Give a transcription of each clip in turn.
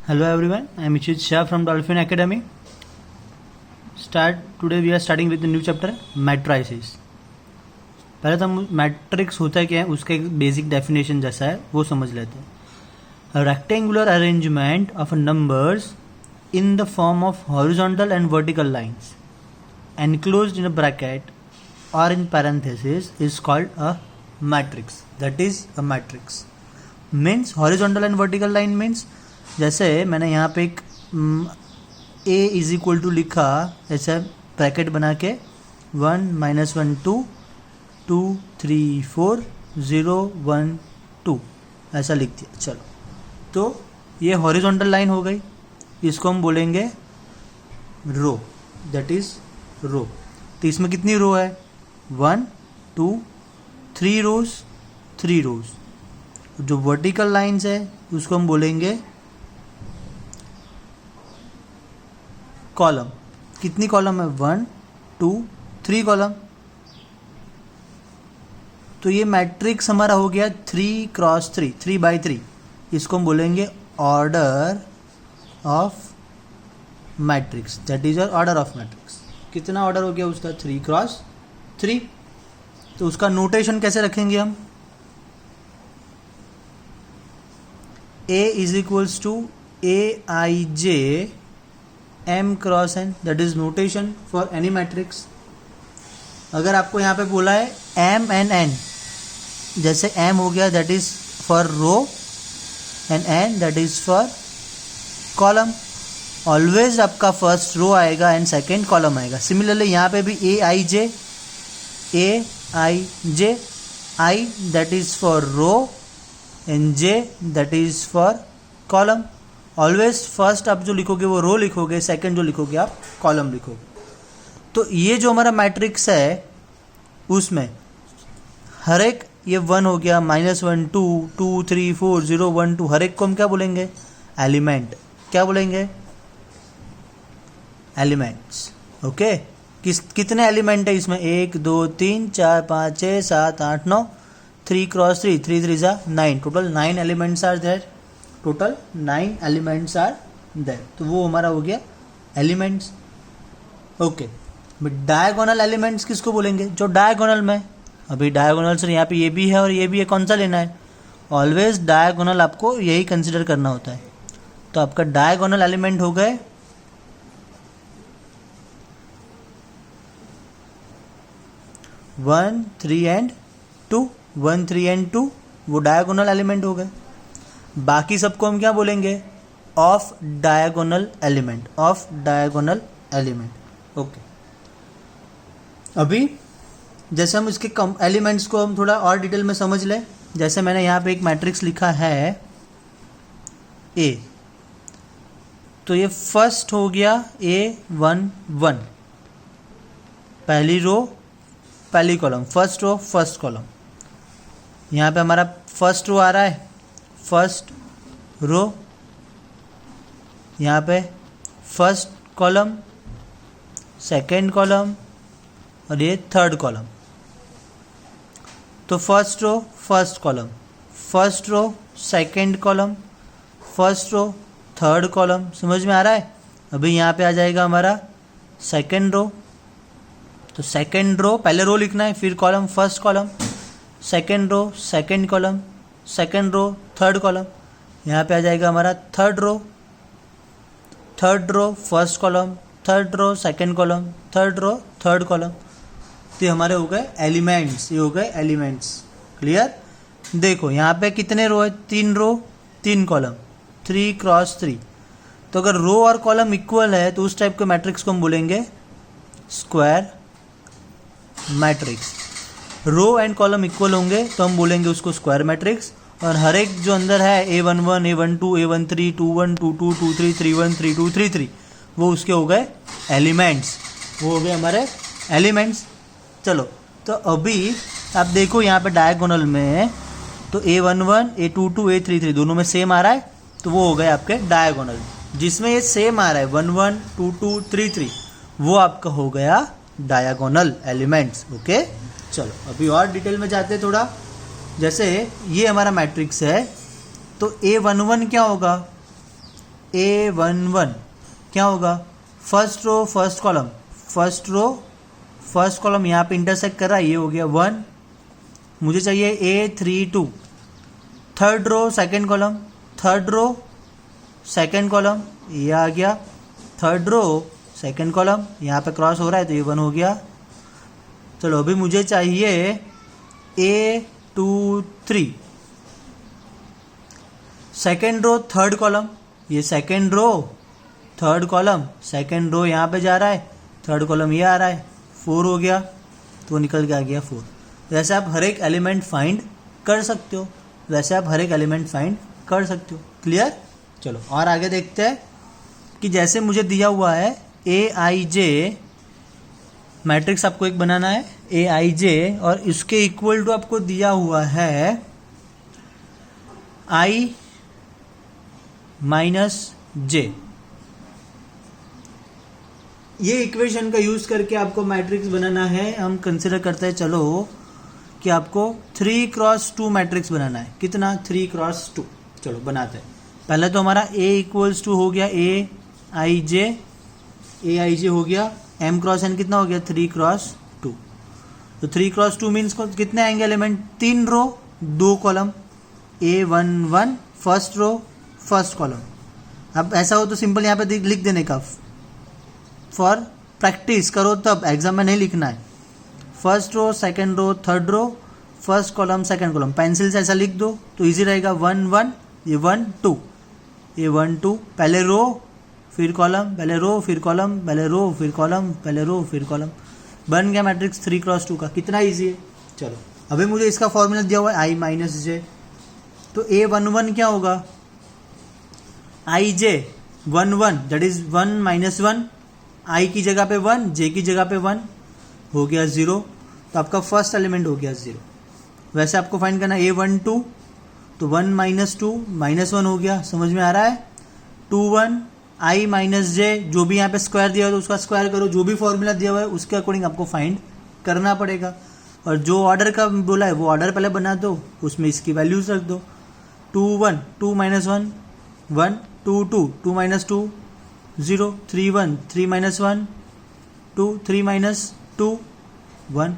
Hello everyone, I am Ichit Shah from Dolphin Academy. Today we are starting with the new chapter matrices. पहले तो हम matrix होता है क्या है उसका एक बेसिक डेफिनेशन जैसा है वो समझ लेते हैं. Rectangular arrangement of numbers in the form of horizontal and vertical lines enclosed in a bracket or in parenthesis is called a matrix. That is a matrix. Means horizontal and vertical line means जैसे मैंने यहाँ पे एक a is equal to लिखा ऐसा bracket बना के 1 -1 2 2 3 4 0 1 2 ऐसा लिख दिया. चलो तो ये हॉरिजॉन्टल लाइन हो गई, इसको हम बोलेंगे रो. दैट इज रो. तो इसमें कितनी रो है 1 2 3 रोज 3 रोज. जो वर्टिकल लाइंस है उसको हम बोलेंगे कॉलम. कितनी कॉलम है 1 2 3 कॉलम. तो ये मैट्रिक्स हमारा हो गया 3x3 3x3. इसको हम बोलेंगे order of matrix. That is order of matrix. कितना ऑर्डर हो गया उसका 3x3. तो उसका नोटेशन कैसे रखेंगे हम A is equals to AIJ M cross N. That is notation for any matrix. अगर आपको यहाँ पे बोला है M and N, जैसे M हो गया that is for row and N that is for column. Always आपका फर्स्ट रो आएगा एंड सेकेंड कॉलम आएगा. सिमिलरली यहाँ पे भी AIJ I that is for row and J that is for column. Always first आप जो लिखोगे वो रो लिखोगे, सेकंड जो लिखोगे आप कॉलम लिखोगे. तो ये जो हमारा मैट्रिक्स है उसमें हर एक ये 1 हो गया -1 2 2 3 4 0 1 2 हर एक को हम क्या बोलेंगे एलिमेंट. क्या बोलेंगे एलिमेंट्स. ओके. कितने एलिमेंट है इसमें 1 2 3 4 5 6 7 8 9 3x3 3 3 जा 9. Total 9 elements are there. Total 9 elements are there. तो वो हमारा हो गया एलिमेंट्स. ओके. डायगोनल एलिमेंट्स किसको बोलेंगे जो डायगोनल में अभी डायगोनल से यहाँ पे ये भी है और ये भी है. कौन सा लेना है ऑलवेज डायगोनल आपको यही कंसिडर करना होता है. तो आपका डायगोनल एलिमेंट हो गए 1 3 एंड 2 1 3 एंड 2 वो डायगोनल एलिमेंट हो गए. बाकी सबको हम क्या बोलेंगे of diagonal element. Of diagonal element. Okay. अभी जैसे हम इसके एलिमेंट्स को हम थोड़ा और डिटेल में समझ लें. जैसे मैंने यहाँ पे एक मैट्रिक्स लिखा है A. तो ये फर्स्ट हो गया A1 1 पहली रो पहली column. First row first column. यहाँ पे हमारा फर्स्ट रो आ रहा है फर्स्ट रो. यहाँ पे फर्स्ट कॉलम सेकेंड कॉलम और ये थर्ड कॉलम. तो first row first column first row second column first row third column. समझ में आ रहा है. अभी यहाँ पे आ जाएगा हमारा सेकेंड रो. तो सेकेंड रो पहले रो लिखना है फिर column first column second row second column second row third column. यहाँ पे आ जाएगा हमारा third row first column third row second column third row third column. तो हमारे हो गए एलिमेंट्स. ये हो गए एलिमेंट्स. क्लियर. देखो यहाँ पे कितने रो है 3 रो 3 कॉलम 3x3. तो अगर रो और कॉलम इक्वल है तो उस टाइप के मैट्रिक्स को हम बोलेंगे square matrix. Row and column equal होंगे तो हम बोलेंगे उसको स्क्वायर मैट्रिक्स. और हर एक जो अंदर है A11 A12 A13 21 22 23 31 32 33 वो उसके हो गए एलिमेंट्स. वो हो गए हमारे एलिमेंट्स. चलो तो अभी आप देखो यहाँ पे डायगोनल में तो A11 A22 A33 दोनों में सेम आ रहा है. तो वो हो गए आपके डायगोनल. जिसमें ये सेम आ रहा है 1 1 2 2 3 3 वो आपका हो गया डायगोनल एलिमेंट्स. ओके. चलो अभी और डिटेल में जाते हैं थोड़ा. जैसे ये हमारा मैट्रिक्स है तो A11 क्या होगा A11 क्या होगा, first row first column, first row first column यहाँ पे इंटरसेक्ट कर रहा है, ये हो गया 1। मुझे चाहिए A32, third row second column, third row second column, ये आ गया, थर्ड रो सेकंड कॉलम, यहाँ पे क्रॉस हो रहा है तो ये 1 हो गया। चलो अभी मुझे चाहिए A23, second row third column, ये second row third column, second row यहाँ पे जा रहा है, थर्ड कॉलम ये आ रहा है, 4 हो गया, तो निकल के आ गया 4। वैसे आप हर एक एलिमेंट फाइंड कर सकते हो, वैसे आप हर एक एलिमेंट फाइंड कर सकते हो। क्लियर? चलो और आगे देखते हैं कि जैसे मुझे दिया हुआ है AIJ मैट्रिक्स आपको एक बनाना है AIJ, और इसके इक्वल टू आपको दिया हुआ है I माइनस J। ये इक्वेशन का यूज करके आपको मैट्रिक्स बनाना है। हम कंसिडर करते हैं चलो कि आपको 3x2 मैट्रिक्स बनाना है। कितना? 3x2। चलो बनाते हैं। पहले तो हमारा A इक्वल्स टू हो गया AIJ हो गया, M क्रॉस N कितना हो गया 3x2। तो 3x2 मीन्स कितने आएंगे element? 3 row 2 column, A11 first row first column. अब ऐसा हो तो सिंपल यहाँ पे लिख देने का, फॉर प्रैक्टिस करो तब, एग्जाम में नहीं लिखना है। First row second row third row first column second column, pencil से ऐसा लिख दो तो इजी रहेगा। 1 1, ये 1 2, ये 1 2, पहले रो फिर कॉलम, पहले रो फिर कॉलम, पहले रो फिर कॉलम, पहले रो फिर कॉलम, बन गया मैट्रिक्स 3x2 का। कितना इजी है। चलो अभी मुझे इसका फॉर्मूला दिया हुआ है I माइनस J, तो A11 क्या होगा? IJ 1 1 that is 1 minus 1, I की जगह पे 1, J की जगह पे 1, हो गया 0। तो आपका फर्स्ट एलिमेंट हो गया 0। वैसे आपको फाइंड करना A12, तो 1 माइनस 2 माइनस 1 हो गया, समझ में आ रहा है। 2 1 I माइनस J, जो भी यहाँ पे स्क्वायर दिया हुआ है तो उसका स्क्वायर करो, जो भी फॉर्मूला दिया हुआ है उसके अकॉर्डिंग आपको फाइंड करना पड़ेगा। और जो ऑर्डर का बोला है वो ऑर्डर पहले बना दो, उसमें इसकी वैल्यूज रख दो। 2 1 2 माइनस 1 1, 2 2 2 माइनस 2 0, 3 1 3 माइनस 1 2, 3 माइनस 2 1,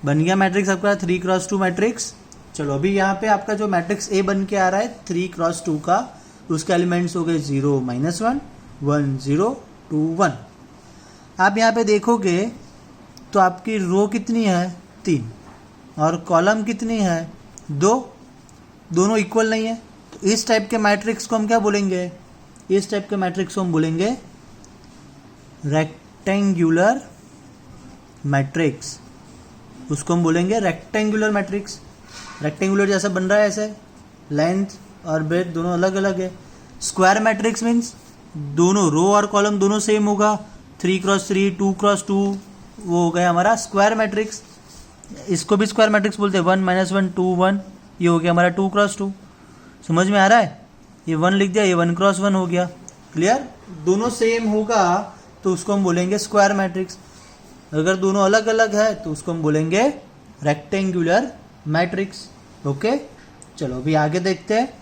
बन गया मैट्रिक्स आपका 3x2 मैट्रिक्स। चलो अभी यहाँ पे आपका जो मैट्रिक्स A बन के आ रहा है 3x2 का, उसके एलिमेंट्स हो गए 0 माइनस 1 1 0 2 1। आप यहाँ पे देखोगे तो आपकी रो कितनी है 3 और कॉलम कितनी है 2, दोनों इक्वल नहीं है। तो इस टाइप के मैट्रिक्स को हम क्या बोलेंगे? इस टाइप के मैट्रिक्स को हम बोलेंगे रेक्टेंगुलर मैट्रिक्स। उसको हम बोलेंगे रेक्टेंगुलर मैट्रिक्स। रेक्टेंगुलर जैसा बन रहा है, ऐसे लेंथ और ब्रेथ दोनों अलग अलग है। स्क्वायर मैट्रिक्स मीन्स दोनों रो और कॉलम दोनों सेम होगा। 3x3 2x2 वो हो गया हमारा स्क्वायर मैट्रिक्स। इसको भी स्क्वायर मैट्रिक्स बोलते हैं। 1 माइनस 1 2 1, ये हो गया हमारा 2x2। समझ में आ रहा है? ये 1 लिख दिया, ये 1x1 हो गया। क्लियर? दोनों सेम होगा तो उसको हम बोलेंगे स्क्वायर मैट्रिक्स। अगर दोनों अलग अलग है तो उसको हम बोलेंगे रेक्टेंगुलर मैट्रिक्स। ओके, चलो अभी आगे देखते हैं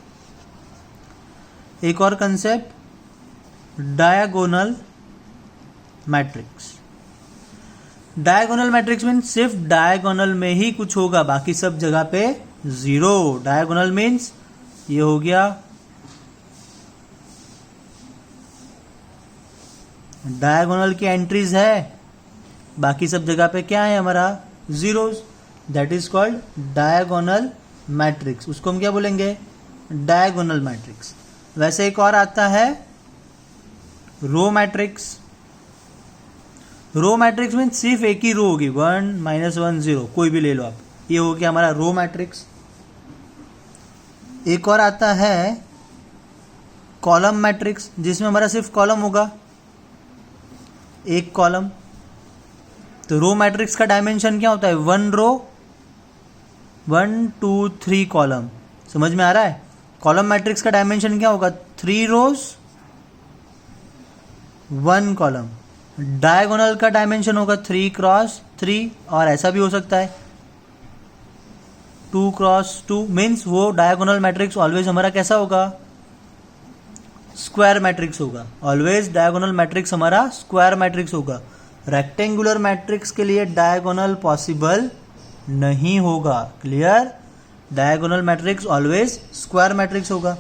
एक और concept, diagonal matrix. Diagonal matrix means सिर्फ डायगोनल में ही कुछ होगा, बाकी सब जगह पे 0। डायगोनल मीन्स ये हो गया डायगोनल की एंट्रीज है, बाकी सब जगह पे क्या है हमारा? Zeros. That is called diagonal matrix. उसको हम क्या बोलेंगे? Diagonal matrix. वैसे एक और आता है row matrix. Row matrix means सिर्फ एक ही रो होगी, 1 माइनस 1 0, कोई भी ले लो आप। ये हो गया हमारा रो मैट्रिक्स। एक और आता है कॉलम मैट्रिक्स, जिसमें हमारा सिर्फ कॉलम होगा, एक कॉलम। तो रो मैट्रिक्स का डायमेंशन क्या होता है? 1 रो 1 2 3 कॉलम। समझ में आ रहा है? कॉलम मैट्रिक्स का डायमेंशन क्या होगा? 3 रोज 1 कॉलम। डायगोनल का डायमेंशन होगा 3x3, और ऐसा भी हो सकता है 2x2। मीन्स वो डायगोनल मैट्रिक्स ऑलवेज हमारा कैसा होगा? स्क्वायर मैट्रिक्स होगा, ऑलवेज डायगोनल मैट्रिक्स हमारा स्क्वायर मैट्रिक्स होगा। रेक्टेंगुलर मैट्रिक्स के लिए डायगोनल पॉसिबल नहीं होगा, clear. Diagonal matrix always square matrix होगा।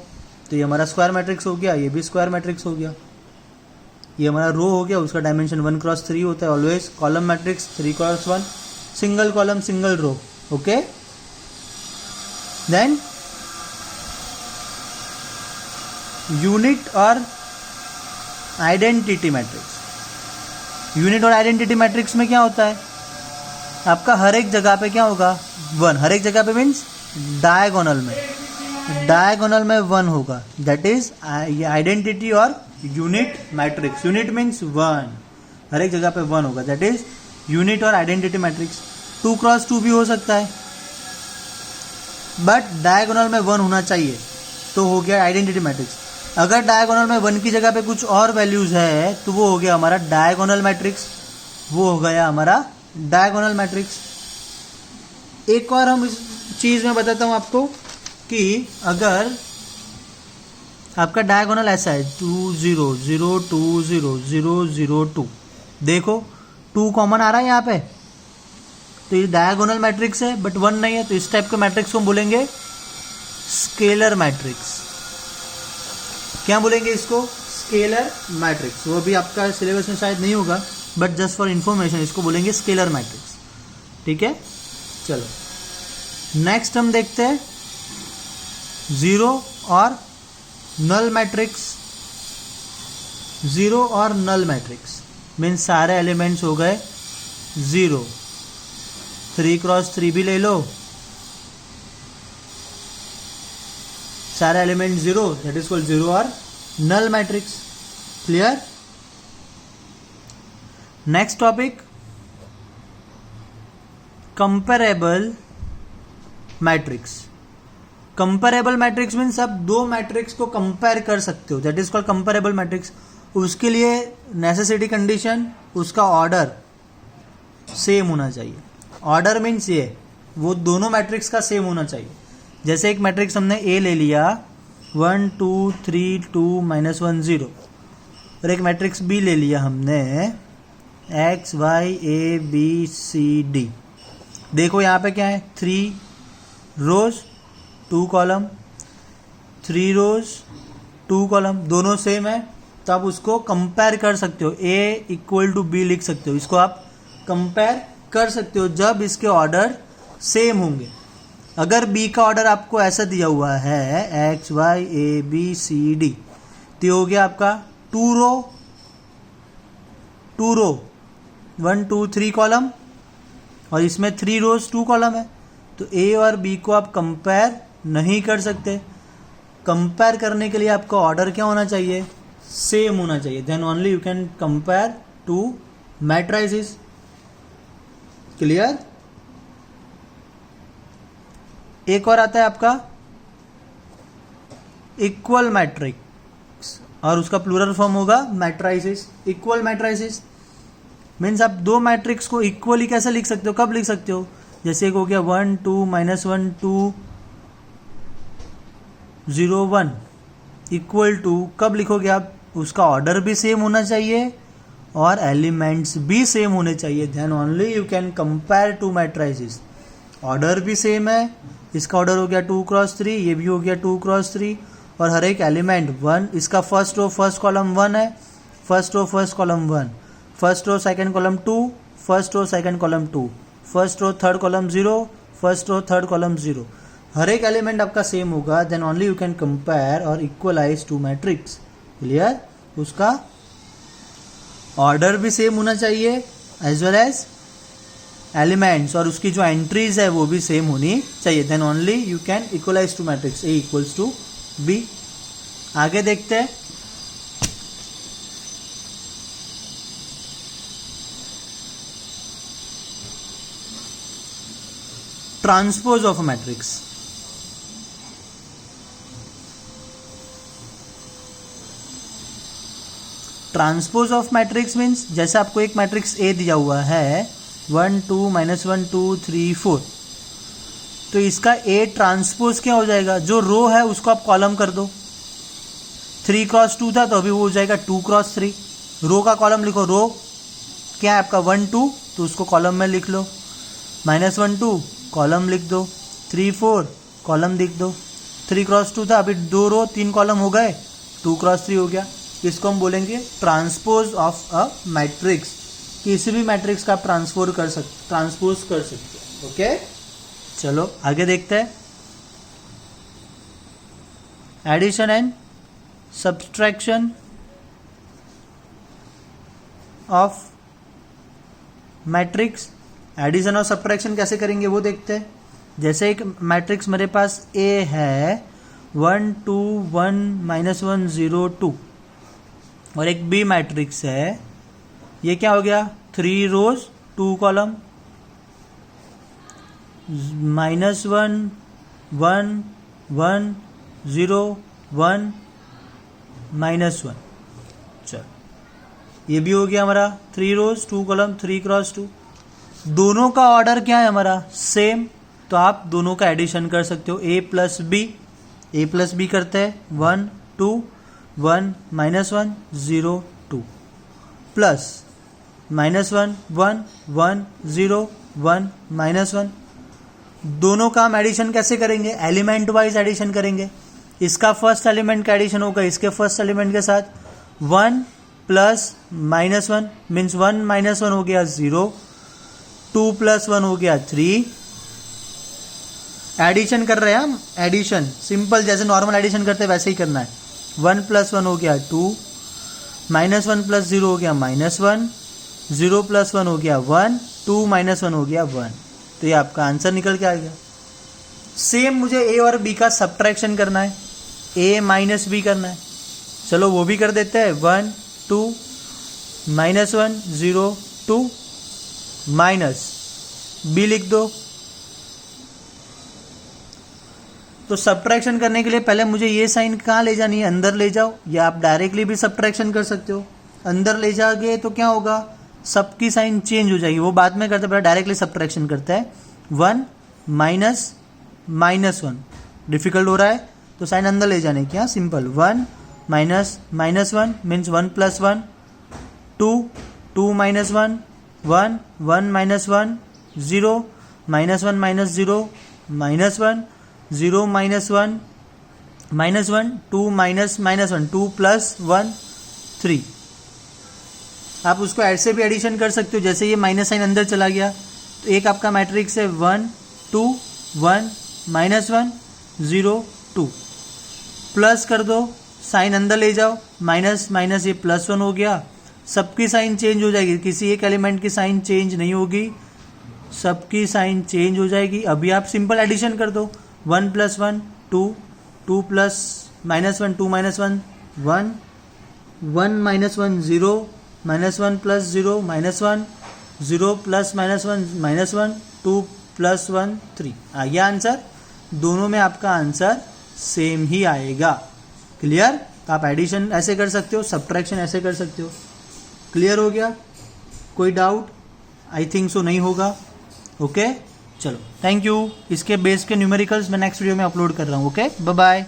तो ये हमारा स्क्वायर मैट्रिक्स हो गया, ये भी स्क्वायर मैट्रिक्स हो गया। ये हमारा रो हो गया, उसका डायमेंशन 1x3 होता है always. Column matrix 3x1, single column single row, okay. Then unit और आइडेंटिटी मैट्रिक्स। यूनिट और आइडेंटिटी मैट्रिक्स में क्या होता है, आपका हर एक जगह पे क्या होगा, 1। हर एक जगह पे मीन्स डायगोनल में 1 होगा, दैट इज ये आइडेंटिटी और यूनिट मैट्रिक्स। यूनिट मीन्स 1, हर एक जगह पे 1 होगा, दैट इज यूनिट और आइडेंटिटी मैट्रिक्स। 2x2 भी हो सकता है, बट डायगोनल में 1 होना चाहिए, तो हो गया आइडेंटिटी मैट्रिक्स। अगर डायगोनल में 1 की जगह पे कुछ और वैल्यूज है तो वो हो गया हमारा डायगोनल मैट्रिक्स, वो हो गया हमारा डायगोनल मैट्रिक्स। एक और हम इस चीज में बताता हूं आपको कि अगर आपका डायगोनल ऐसा है 2 0 0 2 0 0 0 2, देखो 2 कॉमन आ रहा है यहाँ पे, तो ये डायगोनल मैट्रिक्स है बट 1 नहीं है, तो इस टाइप के मैट्रिक्स को हम बोलेंगे स्केलर मैट्रिक्स। क्या बोलेंगे इसको, स्केलर मैट्रिक्स। वो भी आपका सिलेबस में शायद नहीं होगा, बट जस्ट फॉर इंफॉर्मेशन इसको बोलेंगे स्केलर मैट्रिक्स, ठीक है। चलो नेक्स्ट हम देखते हैं जीरो और नल मैट्रिक्स। जीरो और नल मैट्रिक्स मीन्स सारे एलिमेंट्स हो गए 0। 3x3 भी ले लो, सारे element 0, that is called zero और null matrix, clear. Next topic comparable matrix. Comparable matrix means आप दो मैट्रिक्स को कंपेयर कर सकते हो, that is called comparable matrix. उसके लिए नेसेसिटी कंडीशन उसका ऑर्डर सेम होना चाहिए। ऑर्डर मीन्स ये वो दोनों मैट्रिक्स का सेम होना चाहिए। जैसे एक मैट्रिक्स हमने ए ले लिया 1 2 3 2 -1 0, और एक मैट्रिक्स बी ले लिया हमने x y a b c d। देखो यहाँ पे क्या है, 3 रोज 2 कॉलम, 3 रोज 2 कॉलम, दोनों सेम है, तो आप उसको कंपेयर कर सकते हो। a इक्वल टू बी लिख सकते हो, इसको आप कंपेयर कर सकते हो जब इसके ऑर्डर सेम होंगे। अगर b का ऑर्डर आपको ऐसा दिया हुआ है x y a b c d, तो हो गया आपका 2 रो 1 2 3 कॉलम, और इसमें 3 रोज 2 कॉलम है, तो a और b को आप कंपेयर नहीं कर सकते। कंपेयर करने के लिए आपका ऑर्डर क्या होना चाहिए, सेम होना चाहिए, then only you can compare two matrices, clear. एक और आता है आपका इक्वल मैट्रिक्स, और उसका प्लूरल फॉर्म होगा मैट्रिसेस। इक्वल मैट्रिसेस मीन्स आप दो मैट्रिक्स को इक्वली कैसे लिख सकते हो, कब लिख सकते हो, जैसे एक हो गया 1 2 -1 2 0 1 इक्वल टू, कब लिखोगे आप, उसका ऑर्डर भी सेम होना चाहिए और एलिमेंट्स भी सेम होने चाहिए, then only you can compare two matrices. Order भी सेम है, इसका ऑर्डर हो गया 2x3, ये भी हो गया 2x3, और हर एक एलिमेंट 1, इसका फर्स्ट रो फर्स्ट कॉलम 1 है, first row first column 1, first row second column 2, first row second column 2, first row third column 0, first row third column 0, हर एक एलिमेंट आपका सेम होगा, then only you can compare और equalize two matrix, clear. उसका order भी same होना चाहिए as well as elements, और उसकी जो एंट्रीज है वो भी सेम होनी चाहिए, then only you can equalize two matrix A equals to B. आगे देखते हैं transpose of matrix. Transpose of matrix means जैसे आपको एक मैट्रिक्स ए दिया हुआ है 1 2 -1 2 3 4, तो इसका ए ट्रांसपोज क्या हो जाएगा, जो रो है उसको आप कॉलम कर दो, 3 क्रॉस 2 था तो अभी वो हो जाएगा 2 क्रॉस 3। रो का कॉलम लिखो, रो क्या है आपका 1 2, तो उसको कॉलम में लिख लो। -1 2 कॉलम लिख दो, 3 4 कॉलम लिख दो। 3 क्रॉस 2 था, अभी 2 रो 3 कॉलम हो गए, 2 क्रॉस 3 हो गया। इसको हम बोलेंगे ट्रांसपोज ऑफ अ मैट्रिक्स। किसी भी मैट्रिक्स का आप ट्रांसपोज कर सकते हो। ओके, चलो आगे देखते हैं। Addition and subtraction of matrix. Addition और सब्ट्रैक्शन कैसे करेंगे वो देखते हैं। जैसे एक मैट्रिक्स मेरे पास A है 1 2 1 -1 0 2, और एक B मैट्रिक्स है, ये क्या हो गया 3 रोज 2 कॉलम, -1 1 1 0 1 -1। चलो ये भी हो गया हमारा 3 रोज 2 कॉलम 3 क्रॉस 2। दोनों का ऑर्डर क्या है हमारा सेम, तो आप दोनों का एडिशन कर सकते हो। A प्लस बी करते हैं 1 2 1 -1 0 2 प्लस -1 1 1 0 1 -1। दोनों का हम एडिशन कैसे करेंगे, एलिमेंट वाइज एडिशन करेंगे। इसका फर्स्ट एलिमेंट का एडिशन होगा इसके फर्स्ट एलिमेंट के साथ। 1 प्लस -1 मीन्स 1 -1 हो गया 0, 2 + 1 हो गया 3। एडिशन कर रहे हैं हम, एडिशन सिंपल जैसे नॉर्मल एडिशन करते हैं वैसे ही करना है। 1 + 1 हो गया 2, -1 + 0 हो गया -1, 0 + 1 हो गया 1, 2 - 1 हो गया 1। तो ये आपका आंसर निकल के आ गया। सेम मुझे A और B का सब्ट्रैक्शन करना है, A - B करना है। चलो वो भी कर देते हैं। 1 2 -1 0 2 माइनस B लिख दो। तो सब्ट्रैक्शन करने के लिए पहले मुझे ये साइन कहाँ ले जानी है, अंदर ले जाओ, या आप डायरेक्टली भी सब्ट्रैक्शन कर सकते हो। अंदर ले जाओगे तो क्या होगा, सबकी साइन चेंज हो जाएगी, वो बाद में करते, पहले डायरेक्टली सब्ट्रैक्शन करता है। 1 माइनस -1 डिफिकल्ट हो रहा है तो साइन अंदर ले जाने की, सिंपल 1 माइनस -1 मीन्स 1 + 1, 2 2 - 1 1 1 -1 0 -1 -0 -1 0 -1 -1 2 -1 2 + 1 3। आप उसको ऐसे भी एडिशन कर सकते हो, जैसे ये माइनस साइन अंदर चला गया तो एक आपका मैट्रिक्स है 1 2 1 -1 0 2, प्लस कर दो, साइन अंदर ले जाओ, माइनस माइनस ये +1 हो गया। सबकी साइन चेंज हो जाएगी, किसी एक एलिमेंट की साइन चेंज नहीं होगी, सबकी साइन चेंज हो जाएगी। अभी आप सिंपल एडिशन कर दो, 1 + 1 2 2 + -1 2 - 1 1 1 - 1 0 -1 + 0 -1 0 + -1 -1 2 + 1 3 आ गया आंसर। दोनों में आपका आंसर सेम ही आएगा। क्लियर? तो आप एडिशन ऐसे कर सकते हो, सब्ट्रैक्शन ऐसे कर सकते हो। क्लियर हो गया? कोई डाउट? आई थिंक सो नहीं होगा। ओके चलो, थैंक यू। इसके बेस के न्यूमेरिकल्स मैं नेक्स्ट वीडियो में अपलोड कर रहा हूँ। Okay bye bye.